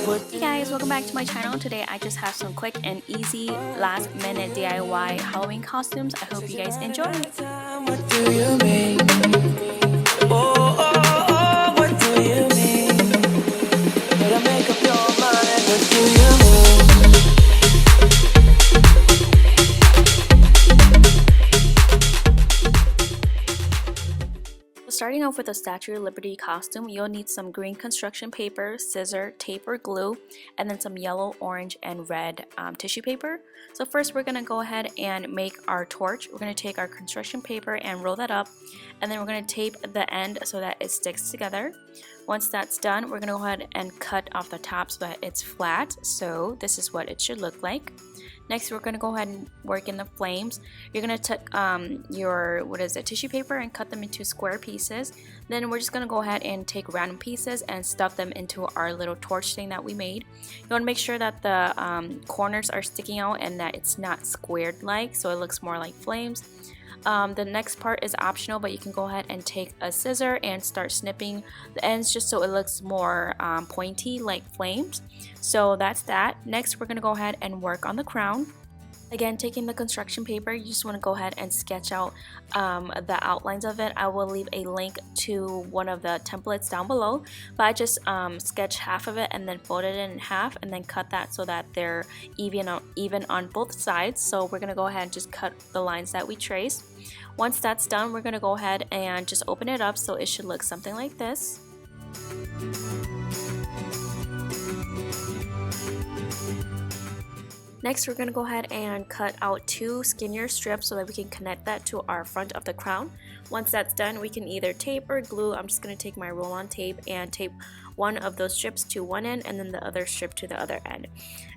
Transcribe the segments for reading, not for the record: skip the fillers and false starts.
Hey guys, welcome back to my channel. Today I just have some quick and easy last minute DIY Halloween costumes. I hope you guys enjoy. What do you mean? What do you mean? Better make up your mind. What do you mean? Starting off with a Statue of Liberty costume, you'll need some green construction paper, scissor, tape or glue, and then some yellow, orange, and red tissue paper. So first we're going to go ahead and make our torch. We're going to take our construction paper and roll that up, and then we're going to tape the end so that it sticks together. Once that's done, we're going to go ahead and cut off the top so that it's flat. So this is what it should look like. Next, we're going to go ahead and work in the flames. You're going to take your tissue paper and cut them into square pieces. Then we're just going to go ahead and take random pieces and stuff them into our little torch thing that we made. You want to make sure that the corners are sticking out and that it's not squared like, so it looks more like flames. The next part is optional, but you can go ahead and take a scissor and start snipping the ends just so it looks more pointy like flames. So that's that. Next, we're going to go ahead and work on the crown. Again, taking the construction paper, you just want to go ahead and sketch out the outlines of it. I will leave a link to one of the templates down below, but I just sketched half of it and then folded it in half and then cut that so that they're even on both sides. So we're going to go ahead and just cut the lines that we traced. Once that's done, we're going to go ahead and just open it up so it should look something like this. Next, we're going to go ahead and cut out two skinnier strips so that we can connect that to our front of the crown. Once that's done, we can either tape or glue. I'm just going to take my roll-on tape and tape one of those strips to one end and then the other strip to the other end.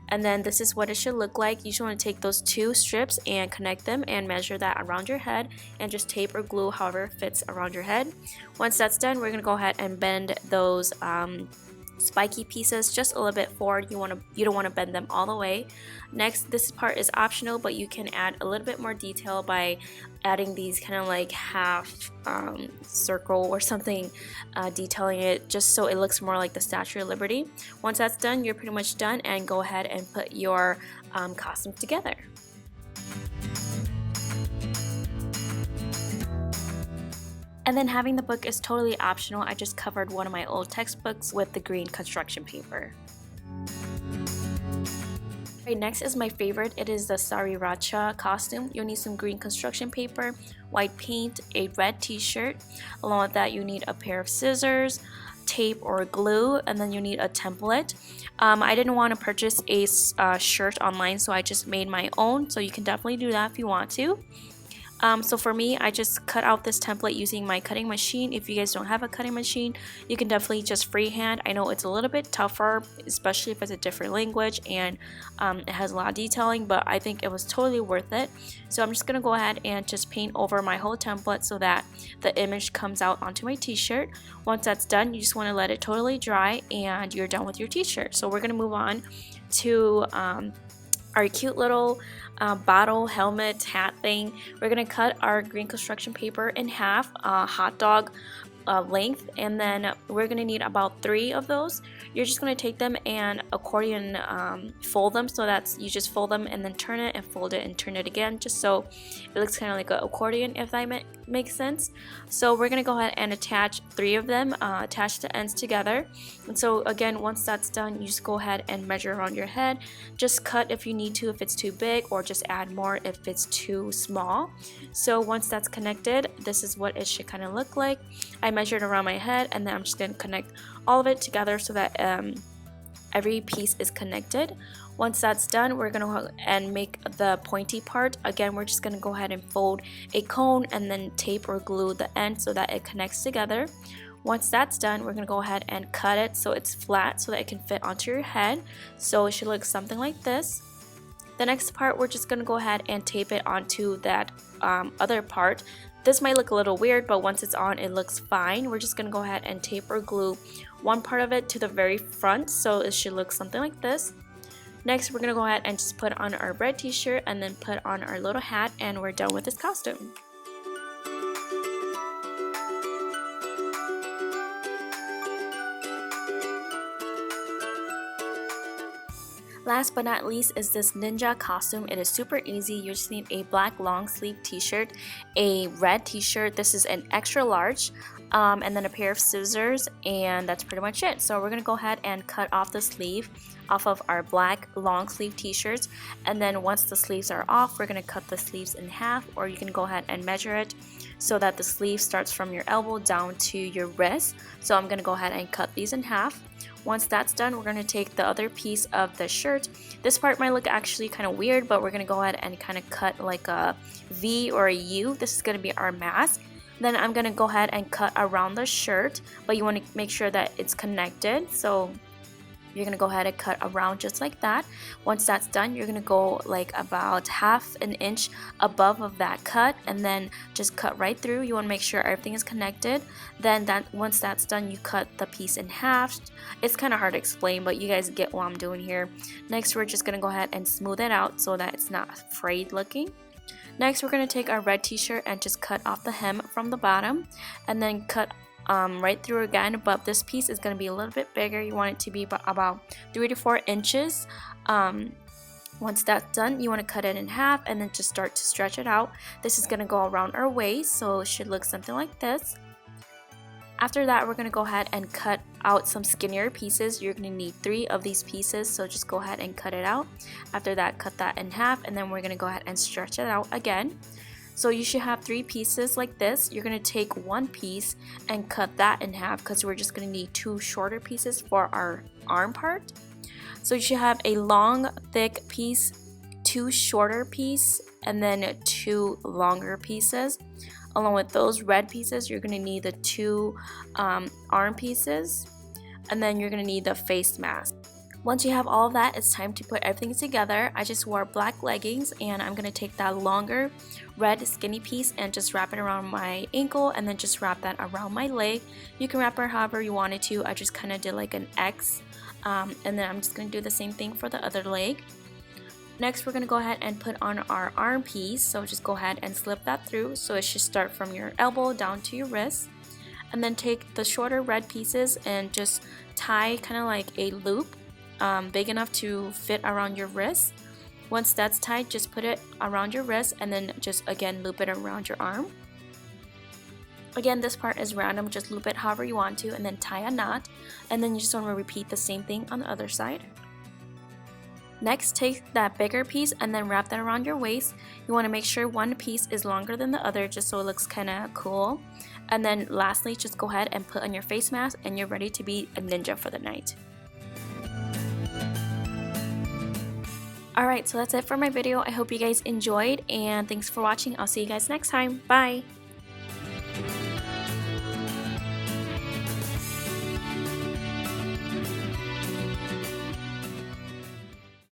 And then this is what it should look like. You just want to take those two strips and connect them and measure that around your head and just tape or glue however fits around your head. Once that's done, we're going to go ahead and bend those spiky pieces just a little bit forward. You don't want to bend them all the way. Next, this part is optional, but you can add a little bit more detail by adding these kind of like half circle or something, detailing it just so it looks more like the Statue of Liberty. Once that's done, you're pretty much done, and go ahead and put your costume together. And then having the book is totally optional. I just covered one of my old textbooks with the green construction paper. Right, next is my favorite. It is the Sriracha costume. You'll need some green construction paper, white paint, a red t-shirt. Along with that, you need a pair of scissors, tape or glue, and then you need a template. I didn't want to purchase a shirt online, so I just made my own. So you can definitely do that if you want to. So for me, I just cut out this template using my cutting machine. If you guys don't have a cutting machine, you can definitely just freehand. I know it's a little bit tougher, especially if it's a different language and it has a lot of detailing, but I think it was totally worth it. So I'm just going to go ahead and just paint over my whole template so that the image comes out onto my t-shirt. Once that's done, you just want to let it totally dry and you're done with your t-shirt. So we're going to move on to our cute little bottle helmet hat thing. We're gonna cut our green construction paper in half, hot dog length, and then we're gonna need about 3 of those. You're just gonna take them and accordion fold them, so that's you just fold them and then turn it and fold it and turn it again, just so it looks kind of like an accordion, if that makes sense. So we're gonna go ahead and attach 3 of them, attach the ends together. And so again, once that's done, you just go ahead and measure around your head. Just cut if you need to, if it's too big, or just add more if it's too small. So once that's connected, this is what it should kind of look like. I measured around my head, and then I'm just going to connect all of it together so that every piece is connected. Once that's done, we're going to go and make the pointy part. Again, we're just going to go ahead and fold a cone and then tape or glue the end so that it connects together. Once that's done, we're going to go ahead and cut it so it's flat so that it can fit onto your head. So it should look something like this. The next part, we're just going to go ahead and tape it onto that other part. This might look a little weird, but once it's on, it looks fine. We're just going to go ahead and tape or glue one part of it to the very front, so it should look something like this. Next, we're going to go ahead and just put on our red t-shirt and then put on our little hat, and we're done with this costume. Last but not least is this ninja costume. It is super easy. You just need a black long sleeve t-shirt, a red t-shirt, this is an extra large, and then a pair of scissors, and that's pretty much it. So we're going to go ahead and cut off the sleeve off of our black long sleeve t-shirts, and then once the sleeves are off, we're going to cut the sleeves in half, or you can go ahead and measure it so that the sleeve starts from your elbow down to your wrist. So I'm going to go ahead and cut these in half. Once that's done, we're going to take the other piece of the shirt. This part might look actually kind of weird, but we're going to go ahead and kind of cut like a V or a U. This is going to be our mask. Then I'm going to go ahead and cut around the shirt, but you want to make sure that it's connected. So you're going to go ahead and cut around just like that. Once that's done, you're going to go like about half an inch above of that cut, and then just cut right through. You want to make sure everything is connected. Then once that's done, you cut the piece in half. It's kind of hard to explain, but you guys get what I'm doing here. Next, we're just going to go ahead and smooth it out so that it's not frayed looking. Next, we're going to take our red t-shirt and just cut off the hem from the bottom, and then cut right through again, but this piece is going to be a little bit bigger. You want it to be about 3 to 4 inches. Once that's done, you want to cut it in half and then just start to stretch it out. This is going to go around our waist, so it should look something like this. After that, we're going to go ahead and cut out some skinnier pieces. You're going to need 3 of these pieces, so just go ahead and cut it out. After that, cut that in half, and then we're going to go ahead and stretch it out again. So you should have 3 pieces like this. You're going to take 1 piece and cut that in half, because we're just going to need 2 shorter pieces for our arm part. So you should have a long thick piece, 2 shorter piece, and then 2 longer pieces. Along with those red pieces, you're going to need the 2 arm pieces, and then you're going to need the face mask. Once you have all of that, it's time to put everything together. I just wore black leggings, and I'm going to take that longer red skinny piece and just wrap it around my ankle, and then just wrap that around my leg. You can wrap it however you wanted to. I just kind of did like an X, and then I'm just going to do the same thing for the other leg. Next, we're going to go ahead and put on our arm piece, so just go ahead and slip that through. So it should start from your elbow down to your wrist, and then take the shorter red pieces and just tie kind of like a loop big enough to fit around your wrist. Once that's tied, just put it around your wrist, and then just again loop it around your arm. Again, this part is random, just loop it however you want to, and then tie a knot, and then you just want to repeat the same thing on the other side. Next, take that bigger piece and then wrap that around your waist. You want to make sure one piece is longer than the other, just so it looks kind of cool. And then lastly, just go ahead and put on your face mask, and you're ready to be a ninja for the night. Alright, so that's it for my video. I hope you guys enjoyed, and thanks for watching. I'll see you guys next time. Bye!